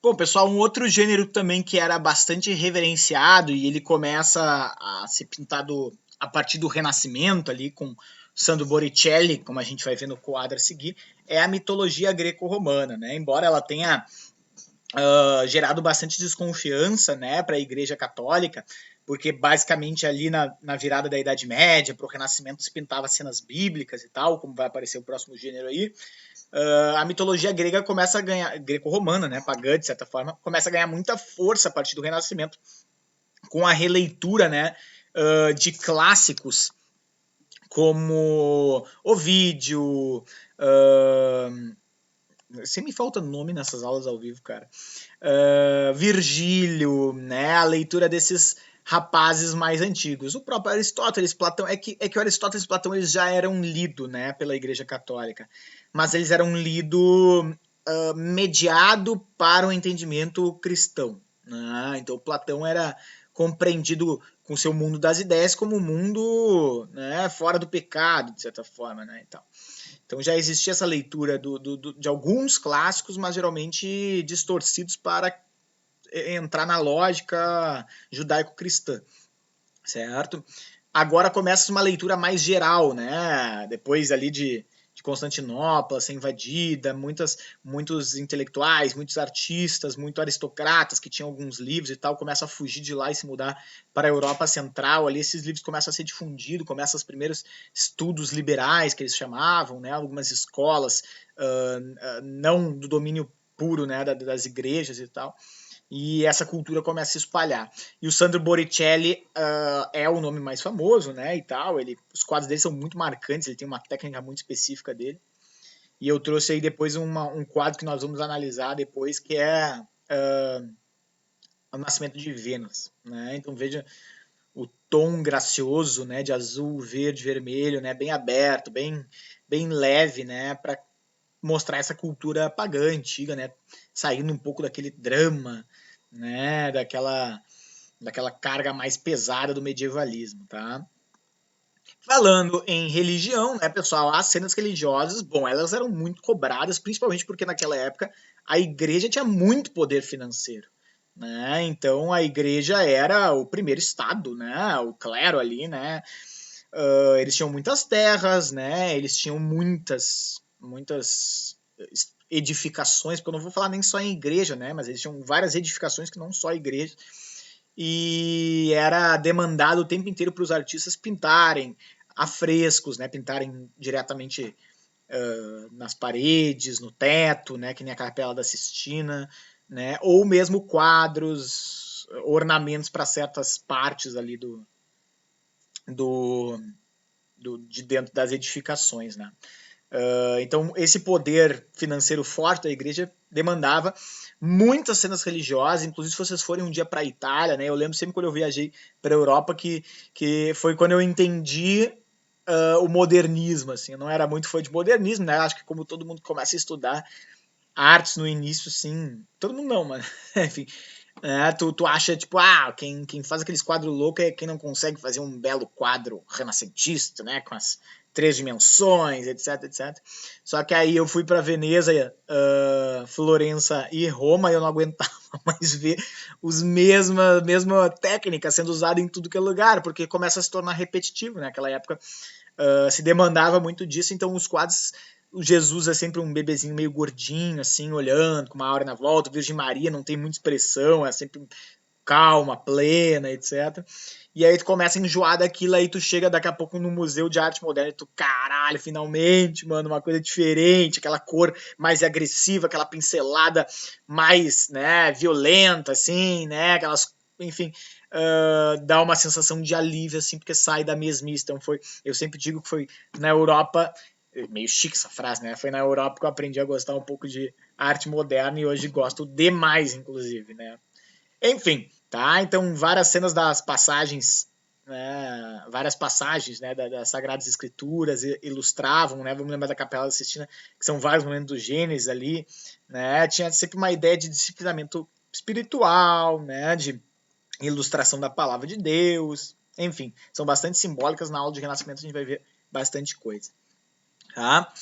Bom, pessoal, um outro gênero também que era bastante reverenciado e ele começa a ser pintado a partir do Renascimento ali com Sandro Botticelli, como a gente vai ver no quadro a seguir, é a mitologia greco-romana, né? Embora ela tenha gerado bastante desconfiança, né, para a Igreja Católica, porque basicamente ali na virada da Idade Média para o Renascimento se pintava cenas bíblicas e tal, como vai aparecer o próximo gênero aí. A mitologia grega começa a ganhar, greco-romana, né, pagã de certa forma, começa a ganhar muita força a partir do Renascimento, com a releitura, né, de clássicos como Ovídio, sempre me falta nome nessas aulas ao vivo, cara. Virgílio, né? A leitura desses rapazes mais antigos. O próprio Aristóteles, Platão, é que o Aristóteles e Platão eles já eram lidos, né, pela Igreja Católica, mas eles eram lidos mediado para o entendimento cristão, né? Então Platão era compreendido com seu mundo das ideias como um mundo, né, fora do pecado, de certa forma, né? Então já existia essa leitura de alguns clássicos, mas geralmente distorcidos para entrar na lógica judaico-cristã, certo? Agora começa uma leitura mais geral, né? Depois ali de Constantinopla ser invadida, muitos intelectuais, muitos artistas, muitos aristocratas que tinham alguns livros e tal, começam a fugir de lá e se mudar para a Europa Central. Ali esses livros começam a ser difundidos, começam os primeiros estudos liberais que eles chamavam, né? Algumas escolas não do domínio puro, né? Das igrejas e tal, e essa cultura começa a se espalhar. E o Sandro Botticelli é o nome mais famoso, né, e tal. Os quadros dele são muito marcantes, ele tem uma técnica muito específica dele. E eu trouxe aí depois um quadro que nós vamos analisar depois, que é o Nascimento de Vênus, né? Então veja o tom gracioso, né, de azul, verde, vermelho, né, bem aberto, bem leve, né, para mostrar essa cultura pagã antiga, né, saindo um pouco daquele drama, né, daquela carga mais pesada do medievalismo, tá? Falando em religião, né, pessoal, as cenas religiosas, bom, elas eram muito cobradas, principalmente porque naquela época a igreja tinha muito poder financeiro, né? Então a igreja era o primeiro estado, né? O clero ali, né? Eles tinham muitas terras, né? Eles tinham muitas edificações, porque eu não vou falar nem só em igreja, né? Mas eles tinham várias edificações que não só igreja, e era demandado o tempo inteiro para os artistas pintarem afrescos, né, pintarem diretamente nas paredes, no teto, né, que nem a Capela da Sistina, né, ou mesmo quadros, ornamentos para certas partes ali do, de dentro das edificações, né. Então, esse poder financeiro forte da igreja demandava muitas cenas religiosas. Inclusive, se vocês forem um dia para a Itália, né, eu lembro sempre quando eu viajei para a Europa que foi quando eu entendi o modernismo. Assim, eu não era muito fã de modernismo, né? Acho que como todo mundo começa a estudar artes no início, sim, todo mundo não, mas enfim, tu acha, tipo, quem faz aqueles quadros loucos é quem não consegue fazer um belo quadro renascentista, né, com as três dimensões, etc, etc. Só que aí eu fui para Veneza, Florença e Roma e eu não aguentava mais ver mesma técnica sendo usada em tudo que é lugar, porque começa a se tornar repetitivo, né? Naquela época se demandava muito disso, então os quadros, o Jesus é sempre um bebezinho meio gordinho, assim, olhando, com uma aura na volta, a Virgem Maria não tem muita expressão, é sempre calma, plena, etc. E aí tu começa a enjoar daquilo, aí tu chega daqui a pouco no Museu de Arte Moderna e tu, caralho, finalmente, mano, uma coisa diferente, aquela cor mais agressiva, aquela pincelada mais, né, violenta, assim, né, aquelas, enfim, dá uma sensação de alívio, assim, porque sai da mesmice. Então eu sempre digo que foi na Europa, meio chique essa frase, né, foi na Europa que eu aprendi a gostar um pouco de arte moderna e hoje gosto demais, inclusive, né. Enfim, tá? Então, várias cenas das passagens, né, várias passagens, né, das Sagradas Escrituras ilustravam, né? Vamos lembrar da Capela da Sistina, que são vários momentos do Gênesis ali, né? Tinha sempre uma ideia de disciplinamento espiritual, né? De ilustração da palavra de Deus, enfim, são bastante simbólicas. Na aula de Renascimento a gente vai ver bastante coisa. Tá?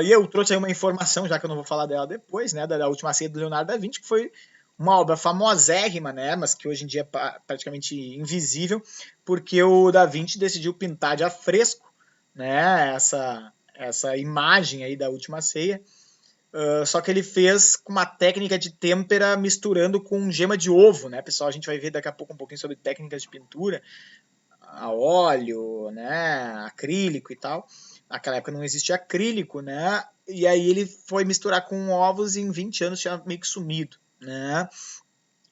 E eu trouxe aí uma informação, já que eu não vou falar dela depois, né, da Última Ceia do Leonardo da Vinci, que foi uma obra famosérrima, né, mas que hoje em dia é praticamente invisível, porque o Da Vinci decidiu pintar de afresco, né, essa imagem aí da Última Ceia, só que ele fez com uma técnica de têmpera misturando com gema de ovo, né, pessoal? A gente vai ver daqui a pouco um pouquinho sobre técnicas de pintura, a óleo, né, acrílico e tal. Naquela época não existia acrílico, né? E aí ele foi misturar com ovos e em 20 anos tinha meio que sumido, né?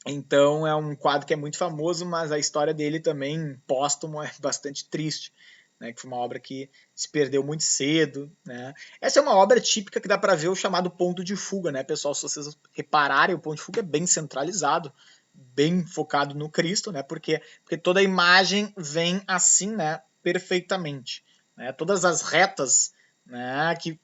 Então é um quadro que é muito famoso, mas a história dele também, póstumo, é bastante triste. Né, que foi uma obra que se perdeu muito cedo. Né? Essa é uma obra típica que dá para ver o chamado ponto de fuga. Né, pessoal? Se vocês repararem, o ponto de fuga é bem centralizado, bem focado no Cristo, né? Porque toda a imagem vem assim, né? Perfeitamente. Né? Todas as retas, né? Que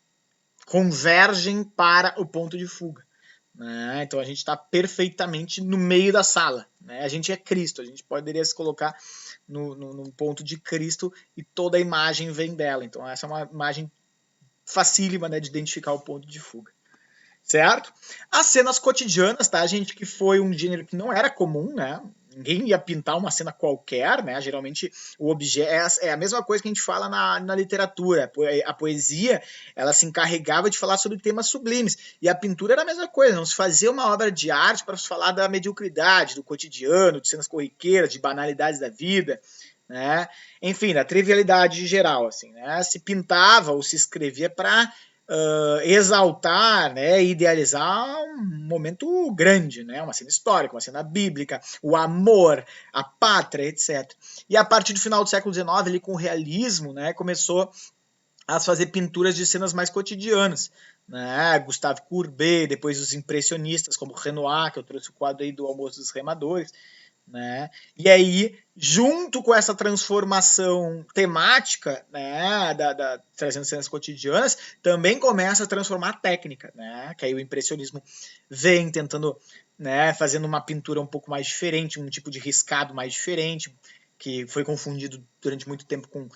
convergem para o ponto de fuga. Né? Então a gente está perfeitamente no meio da sala. Né? A gente é Cristo, a gente poderia se colocar no ponto de Cristo e toda a imagem vem dela. Então essa é uma imagem facílima, né, de identificar o ponto de fuga. Certo? As cenas cotidianas, tá, gente, que foi um gênero que não era comum, né? Ninguém ia pintar uma cena qualquer, né? Geralmente o objeto é a mesma coisa que a gente fala na literatura. A poesia, ela se encarregava de falar sobre temas sublimes. E a pintura era a mesma coisa, não se fazia uma obra de arte para se falar da mediocridade, do cotidiano, de cenas corriqueiras, de banalidades da vida. Né? Enfim, da trivialidade geral, assim, né? Se pintava ou se escrevia para exaltar, né, idealizar um momento grande, né, uma cena histórica, uma cena bíblica, o amor, a pátria, etc. E a partir do final do século XIX, ali com o realismo, né, começou a fazer pinturas de cenas mais cotidianas. Né? Gustave Courbet, depois os impressionistas, como Renoir, que eu trouxe o quadro aí do Almoço dos Remadores. Né? E aí, junto com essa transformação temática, né, trazendo cenas cotidianas, também começa a transformar a técnica, né? Que aí o impressionismo vem tentando, né, fazendo uma pintura um pouco mais diferente, um tipo de riscado mais diferente, que foi confundido durante muito tempo com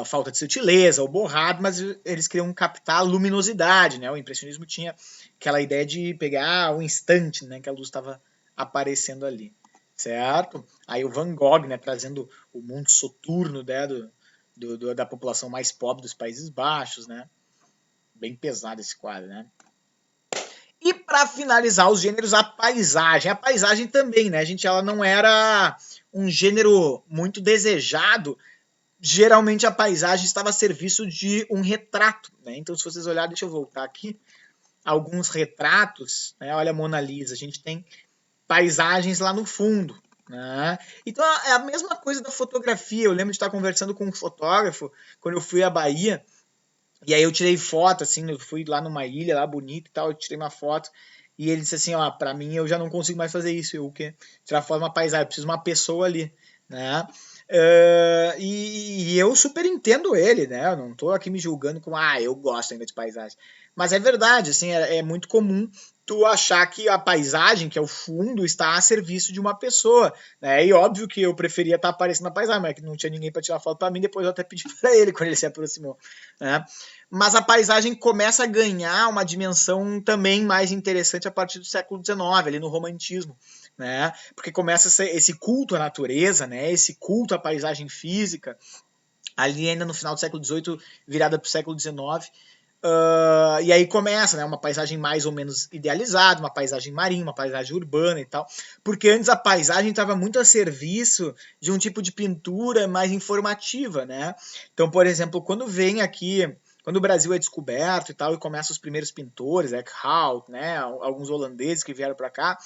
falta de sutileza ou borrado, mas eles queriam captar a luminosidade, né? O impressionismo tinha aquela ideia de pegar o instante, né, que a luz estava aparecendo ali. Certo? Aí o Van Gogh, né, trazendo o mundo soturno, né, da população mais pobre dos Países Baixos, né? Bem pesado esse quadro, né? E para finalizar os gêneros, a paisagem. A paisagem também, né, a gente, ela não era um gênero muito desejado. Geralmente a paisagem estava a serviço de um retrato, né? Então, se vocês olharem, deixa eu voltar aqui, alguns retratos, né? Olha a Mona Lisa, a gente tem paisagens lá no fundo. Né? Então é a mesma coisa da fotografia. Eu lembro de estar conversando com um fotógrafo quando eu fui à Bahia, e aí eu tirei foto, assim, eu fui lá numa ilha lá bonita e tal, eu tirei uma foto, e ele disse assim, ó, pra mim eu já não consigo mais fazer isso, eu que tirar foto de uma paisagem, eu preciso de uma pessoa ali, né? E eu super entendo ele, né? Eu não tô aqui me julgando como, eu gosto ainda de paisagem. Mas é verdade, assim, é muito comum tu achar que a paisagem, que é o fundo, está a serviço de uma pessoa, né? E óbvio que eu preferia estar aparecendo na paisagem, mas que não tinha ninguém para tirar foto para mim, depois eu até pedi para ele quando ele se aproximou, né? Mas a paisagem começa a ganhar uma dimensão também mais interessante a partir do século XIX, ali no romantismo, né? Porque começa esse culto à natureza, né? Esse culto à paisagem física, ali ainda no final do século XVIII, virada para o século XIX. E aí começa, né, uma paisagem mais ou menos idealizada, uma paisagem marinha, uma paisagem urbana e tal, porque antes a paisagem estava muito a serviço de um tipo de pintura mais informativa, né? Então, por exemplo, quando o Brasil é descoberto e tal, e começam os primeiros pintores, Eckhout, né, alguns holandeses que vieram para cá,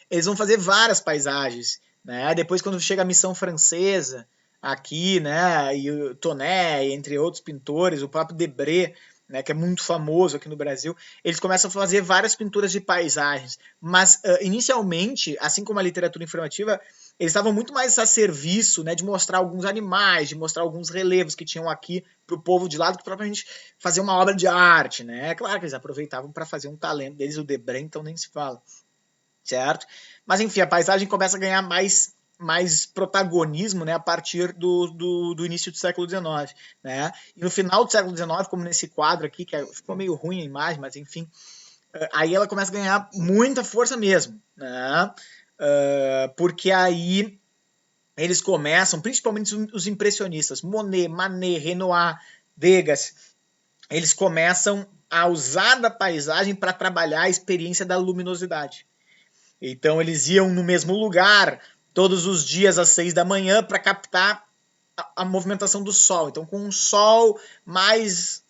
eles vão fazer várias paisagens, né? Depois, quando chega a missão francesa aqui, né, e o Tonet, entre outros pintores, o próprio Debré, né, que é muito famoso aqui no Brasil, eles começam a fazer várias pinturas de paisagens, mas inicialmente, assim como a literatura informativa, eles estavam muito mais a serviço, né, de mostrar alguns animais, de mostrar alguns relevos que tinham aqui para o povo de lá, do que propriamente fazer uma obra de arte, né? É claro que eles aproveitavam para fazer um talento deles, o Debré, então nem se fala, certo? Mas enfim, a paisagem começa a ganhar mais protagonismo, né, a partir do início do século XIX, né? E no final do século XIX, como nesse quadro aqui, que ficou meio ruim a imagem, mas enfim, aí ela começa a ganhar muita força mesmo, né? Porque aí eles começam, principalmente os impressionistas, Monet, Manet, Renoir, Degas, eles começam a usar da paisagem para trabalhar a experiência da luminosidade. Então eles iam no mesmo lugar todos os dias às 6 da manhã para captar a movimentação do sol. Então com um sol mais,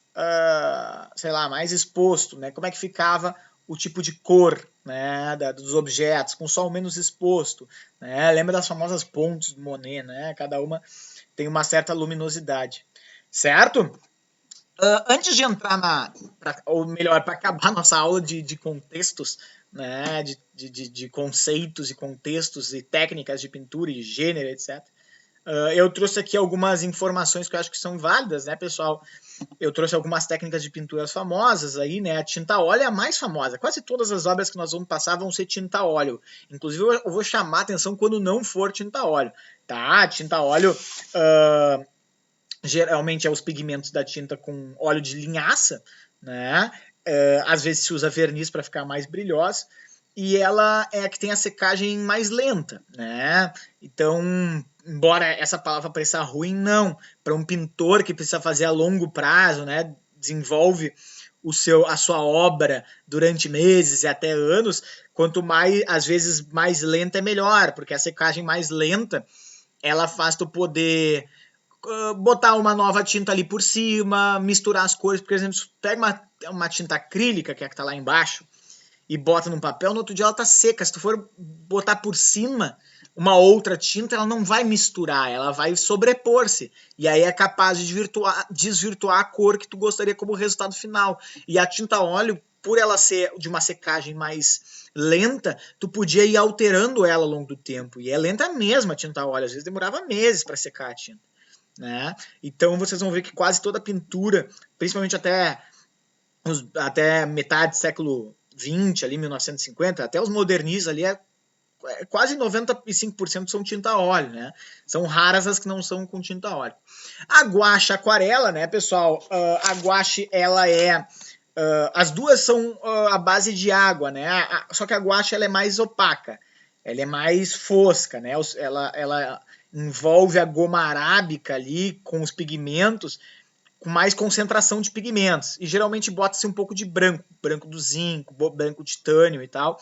sei lá, mais exposto, né? Como é que ficava o tipo de cor, né, dos objetos, com o sol menos exposto, né? Lembra das famosas pontes do Monet, né? Cada uma tem uma certa luminosidade, certo? Antes de entrar ou melhor, para acabar nossa aula de contextos, né, de conceitos e contextos e técnicas de pintura e gênero, etc. Eu trouxe aqui algumas informações que eu acho que são válidas, né, pessoal? Eu trouxe algumas técnicas de pinturas famosas aí, né? A tinta óleo é a mais famosa. Quase todas as obras que nós vamos passar vão ser tinta óleo. Inclusive, eu vou chamar a atenção quando não for tinta óleo, tá? Tinta óleo... geralmente é os pigmentos da tinta com óleo de linhaça, né? Às vezes se usa verniz para ficar mais brilhosa, e ela é a que tem a secagem mais lenta, né? Então, embora essa palavra pareça ruim, não. Para um pintor que precisa fazer a longo prazo, né? Desenvolve a sua obra durante meses e até anos, quanto mais, às vezes, mais lenta é melhor, porque a secagem mais lenta, ela faz tu poder botar uma nova tinta ali por cima, misturar as cores. Por exemplo, se pega uma tinta acrílica, que é a que tá lá embaixo, e bota num papel, no outro dia ela tá seca. Se tu for botar por cima uma outra tinta, ela não vai misturar, ela vai sobrepor-se. E aí é capaz de desvirtuar a cor que tu gostaria como resultado final. E a tinta óleo, por ela ser de uma secagem mais lenta, tu podia ir alterando ela ao longo do tempo. E é lenta mesmo a tinta óleo, às vezes demorava meses para secar a tinta. Né? Então vocês vão ver que quase toda a pintura, principalmente até metade do século XX, ali 1950, até os modernistas ali quase 95% são tinta a óleo, né? São raras as que não são com tinta a óleo. A guache, a aquarela, né, pessoal? A guache, ela é... as duas são a base de água, né? Só que a guache, ela é mais opaca. Ela é mais fosca, né? Ela envolve a goma arábica ali com os pigmentos, com mais concentração de pigmentos. E geralmente bota-se um pouco de branco, branco do zinco, branco de titânio e tal.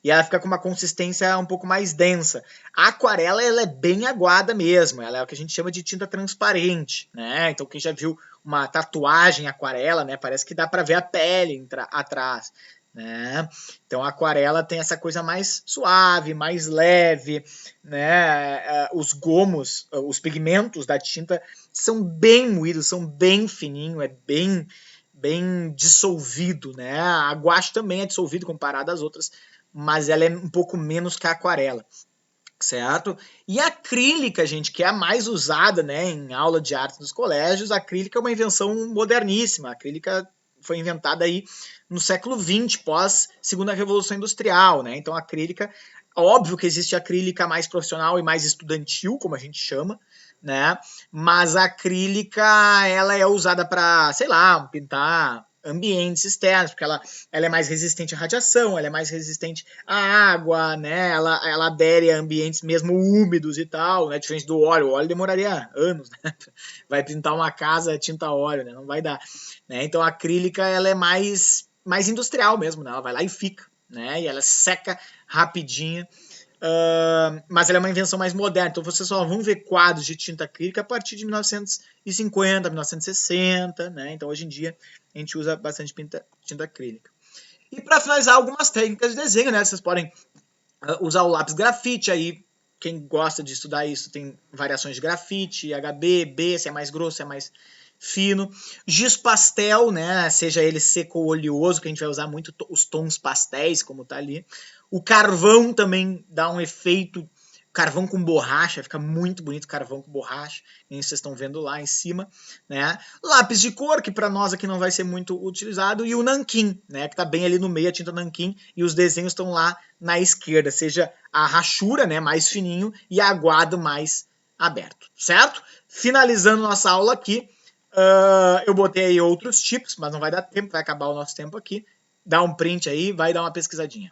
E ela fica com uma consistência um pouco mais densa. A aquarela, ela é bem aguada mesmo. Ela é o que a gente chama de tinta transparente, né? Então quem já viu uma tatuagem aquarela, né? Parece que dá para ver a pele atrás. Né? Então a aquarela tem essa coisa mais suave, mais leve, né? Os gomos, os pigmentos da tinta são bem moídos, são bem fininho, é bem dissolvido, né? A guache também é dissolvido comparado às outras, mas ela é um pouco menos que a aquarela, certo? E a acrílica, gente, que é a mais usada, né, em aula de arte nos colégios, a acrílica é uma invenção moderníssima. A acrílica foi inventada aí no século XX, pós Segunda Revolução Industrial, né? Então a acrílica, óbvio que existe a acrílica mais profissional e mais estudantil, como a gente chama, né? Mas a acrílica, ela é usada para, sei lá, pintar ambientes externos, porque ela é mais resistente à radiação, ela é mais resistente à água, né? Ela adere a ambientes mesmo úmidos e tal, né? Diferente do óleo. O óleo demoraria anos, né? Vai pintar uma casa tinta óleo, né? Não vai dar. Né? Então a acrílica, ela é mais industrial mesmo, né? Ela vai lá e fica, né? E ela seca rapidinho. Mas ela é uma invenção mais moderna, então vocês só vão ver quadros de tinta acrílica a partir de 1950, 1960, né? Então hoje em dia a gente usa bastante tinta acrílica. E para finalizar, algumas técnicas de desenho, né? Vocês podem usar o lápis grafite aí. Quem gosta de estudar isso tem variações de grafite, HB, B, se é mais grosso, se é mais fino. Giz pastel, né? Seja ele seco ou oleoso, que a gente vai usar muito os tons pastéis, como tá ali. O carvão também dá um efeito carvão com borracha, fica muito bonito carvão com borracha, nem vocês estão vendo lá em cima, né? Lápis de cor, que para nós aqui não vai ser muito utilizado, e o nanquim, né, que está bem ali no meio, a tinta nanquim, e os desenhos estão lá na esquerda, seja a rachura, né, mais fininho, e a aguado mais aberto, certo? Finalizando nossa aula aqui, eu botei aí outros tipos, mas não vai dar tempo, vai acabar o nosso tempo aqui. Dá um print aí, vai dar uma pesquisadinha.